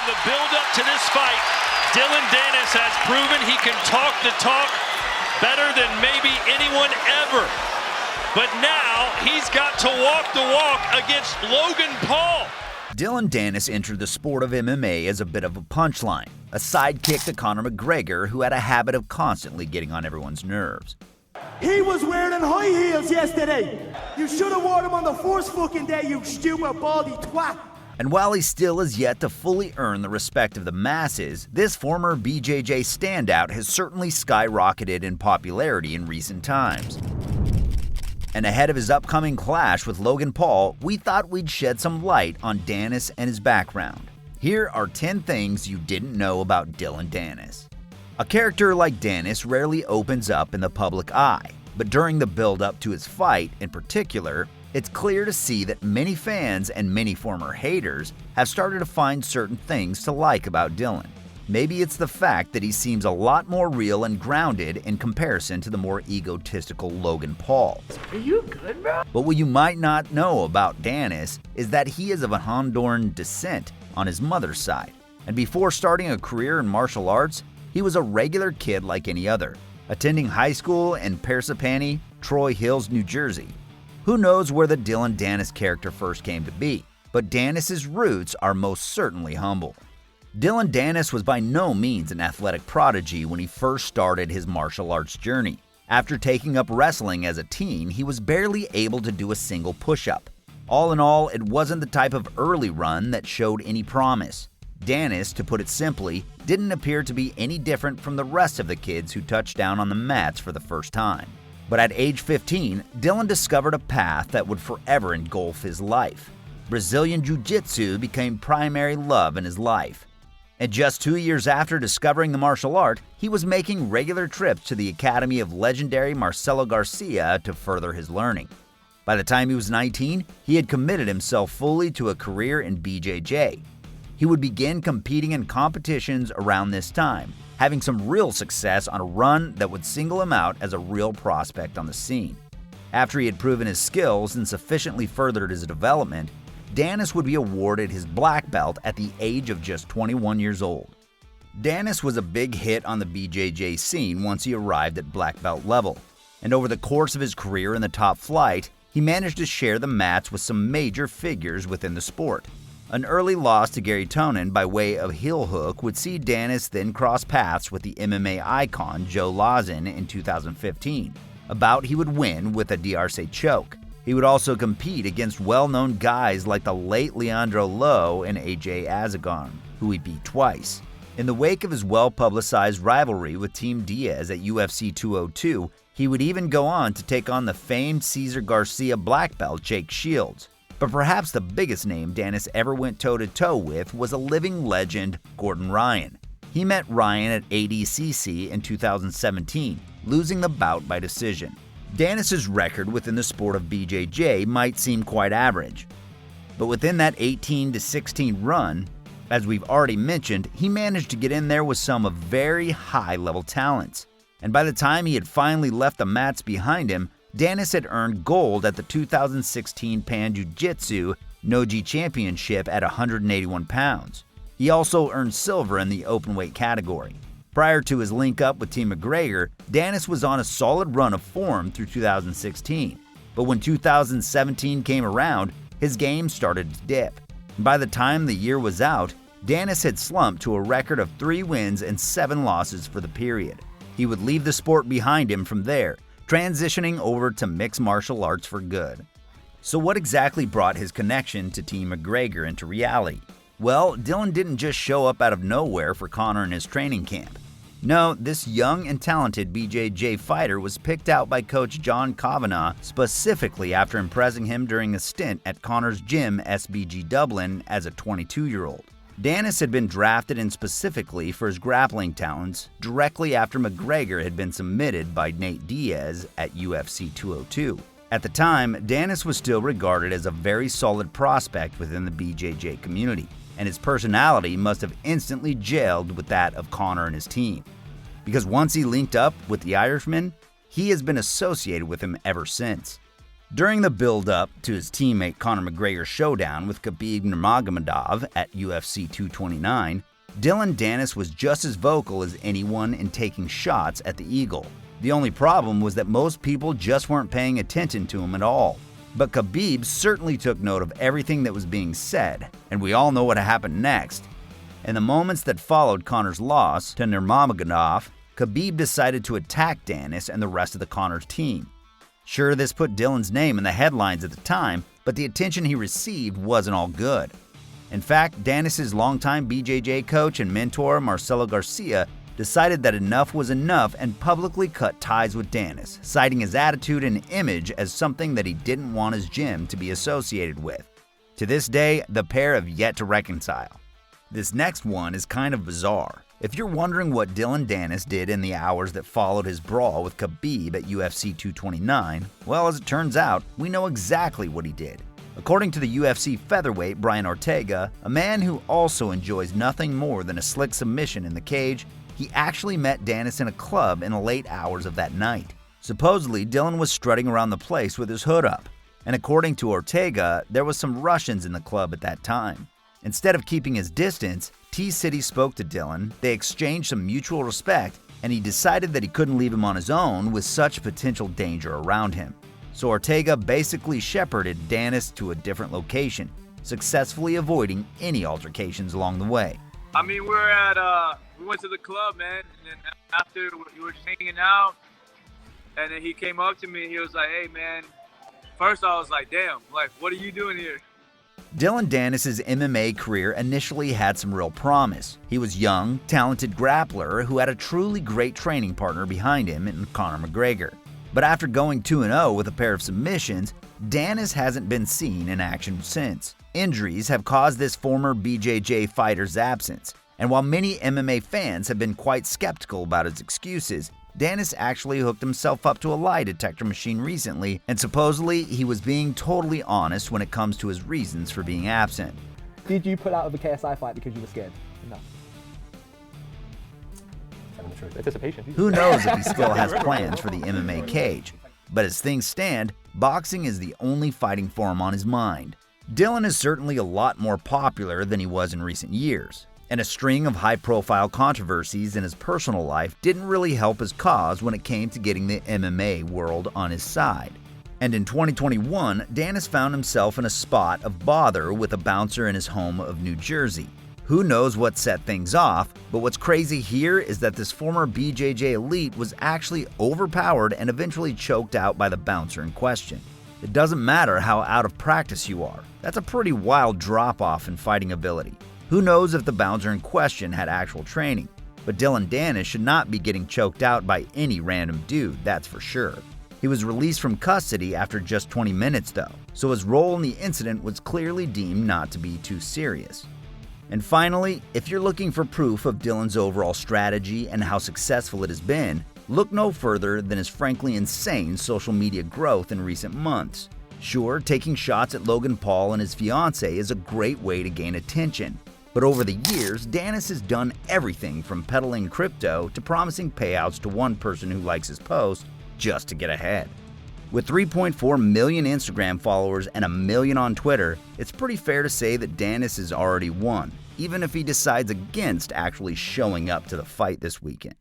the build-up to this fight, Dillon Danis has proven he can talk the talk better than maybe anyone ever. But now he's got to walk the walk against Logan Paul. Dillon Danis entered the sport of MMA as a bit of a punchline, a sidekick to Conor McGregor, who had a habit of constantly getting on everyone's nerves. He was wearing high heels yesterday. You should have worn them on the first fucking day, you stupid baldy twat. And while he still is yet to fully earn the respect of the masses, this former BJJ standout has certainly skyrocketed in popularity in recent times. And ahead of his upcoming clash with Logan Paul, we thought we'd shed some light on Danis and his background. Here are 10 things you didn't know about Dillon Danis. A character like Danis rarely opens up in the public eye, but during the build-up to his fight in particular, it's clear to see that many fans and many former haters have started to find certain things to like about Dillon. Maybe it's the fact that he seems a lot more real and grounded in comparison to the more egotistical Logan Paul. Are you good, bro? But what you might not know about Danis is that he is of a Honduran descent on his mother's side. And before starting a career in martial arts, he was a regular kid like any other, attending high school in Parsippany, Troy Hills, New Jersey. Who knows where the Dillon Danis character first came to be, but Danis' roots are most certainly humble. Dillon Danis was by no means an athletic prodigy when he first started his martial arts journey. After taking up wrestling as a teen, he was barely able to do a single push-up. All in all, it wasn't the type of early run that showed any promise. Danis, to put it simply, didn't appear to be any different from the rest of the kids who touched down on the mats for the first time. But at age 15, Dillon discovered a path that would forever engulf his life. Brazilian Jiu-Jitsu became primary love in his life. And just 2 years after discovering the martial art, he was making regular trips to the academy of legendary Marcelo Garcia to further his learning. By the time he was 19, he had committed himself fully to a career in BJJ. He would begin competing in competitions around this time, having some real success on a run that would single him out as a real prospect on the scene. After he had proven his skills and sufficiently furthered his development, Danis would be awarded his black belt at the age of just 21 years old. Danis was a big hit on the BJJ scene once he arrived at black belt level, and over the course of his career in the top flight, he managed to share the mats with some major figures within the sport. An early loss to Gary Tonin by way of heel hook would see Danis then cross paths with the MMA icon Joe Lauzon in 2015, a bout he would win with a d'Arce choke. He would also compete against well-known guys like the late Leandro Lo and AJ Azagon, who he beat twice. In the wake of his well-publicized rivalry with Team Diaz at UFC 202, he would even go on to take on the famed Cesar Garcia black belt Jake Shields. But perhaps the biggest name Danis ever went toe-to-toe with was a living legend, Gordon Ryan. He met Ryan at ADCC in 2017, losing the bout by decision. Danis' record within the sport of BJJ might seem quite average, but within that 18-16 run, as we've already mentioned, he managed to get in there with some of very high-level talents. And by the time he had finally left the mats behind him, Danis had earned gold at the 2016 Pan Jiu-Jitsu Nogi Championship at 181 pounds. He also earned silver in the openweight category. Prior to his link-up with Team McGregor, Danis was on a solid run of form through 2016. But when 2017 came around, his game started to dip. By the time the year was out, Danis had slumped to a record of 3 wins and 7 losses for the period. He would leave the sport behind him from there, transitioning over to mixed martial arts for good. So what exactly brought his connection to Team McGregor into reality? Well, Dillon didn't just show up out of nowhere for Conor in his training camp. No, this young and talented BJJ fighter was picked out by coach John Kavanagh specifically after impressing him during a stint at Conor's gym SBG Dublin as a 22-year-old. Danis had been drafted in specifically for his grappling talents directly after McGregor had been submitted by Nate Diaz at UFC 202. At the time, Danis was still regarded as a very solid prospect within the BJJ community, and his personality must have instantly gelled with that of Conor and his team. Because once he linked up with the Irishman, he has been associated with him ever since. During the build-up to his teammate Conor McGregor's showdown with Khabib Nurmagomedov at UFC 229, Dillon Danis was just as vocal as anyone in taking shots at the Eagle. The only problem was that most people just weren't paying attention to him at all. But Khabib certainly took note of everything that was being said, and we all know what happened next. In the moments that followed Conor's loss to Nurmagomedov, Khabib decided to attack Danis and the rest of the Conor's team. Sure, this put Dillon's name in the headlines at the time, but the attention he received wasn't all good. In fact, Danis' longtime BJJ coach and mentor Marcelo Garcia decided that enough was enough and publicly cut ties with Danis, citing his attitude and image as something that he didn't want his gym to be associated with. To this day, the pair have yet to reconcile. This next one is kind of bizarre. If you're wondering what Dillon Danis did in the hours that followed his brawl with Khabib at UFC 229, well, as it turns out, we know exactly what he did. According to the UFC featherweight Brian Ortega, a man who also enjoys nothing more than a slick submission in the cage, he actually met Danis in a club in the late hours of that night. Supposedly, Dillon was strutting around the place with his hood up, and according to Ortega, there was some Russians in the club at that time. Instead of keeping his distance, T-City spoke to Dillon, they exchanged some mutual respect, and he decided that he couldn't leave him on his own with such potential danger around him. So Ortega basically shepherded Danis to a different location, successfully avoiding any altercations along the way. I mean, we went to the club, man, and then after we were just hanging out, and then he came up to me and he was like, hey, man, first I was like, damn, like, what are you doing here? Dillon Danis' MMA career initially had some real promise. He was young, talented grappler who had a truly great training partner behind him in Conor McGregor. But after going 2-0 with a pair of submissions, Danis hasn't been seen in action since. Injuries have caused this former BJJ fighter's absence, and while many MMA fans have been quite skeptical about his excuses, Danis actually hooked himself up to a lie detector machine recently, and supposedly he was being totally honest when it comes to his reasons for being absent. Did you pull out of the KSI fight because you were scared? No. Telling the truth. Anticipation. Who knows if he still has plans for the MMA cage, but as things stand, boxing is the only fighting form on his mind. Dillon is certainly a lot more popular than he was in recent years, and a string of high-profile controversies in his personal life didn't really help his cause when it came to getting the MMA world on his side. And in 2021, Danis found himself in a spot of bother with a bouncer in his home of New Jersey. Who knows what set things off, but what's crazy here is that this former BJJ elite was actually overpowered and eventually choked out by the bouncer in question. It doesn't matter how out of practice you are. That's a pretty wild drop-off in fighting ability. Who knows if the bouncer in question had actual training, but Dillon Danis should not be getting choked out by any random dude, that's for sure. He was released from custody after just 20 minutes though, so his role in the incident was clearly deemed not to be too serious. And finally, if you're looking for proof of Dillon's overall strategy and how successful it has been, look no further than his frankly insane social media growth in recent months. Sure, taking shots at Logan Paul and his fiancée is a great way to gain attention. But over the years, Danis has done everything from peddling crypto to promising payouts to one person who likes his post just to get ahead. With 3.4 million Instagram followers and 1 million on Twitter, it's pretty fair to say that Danis has already won, even if he decides against actually showing up to the fight this weekend.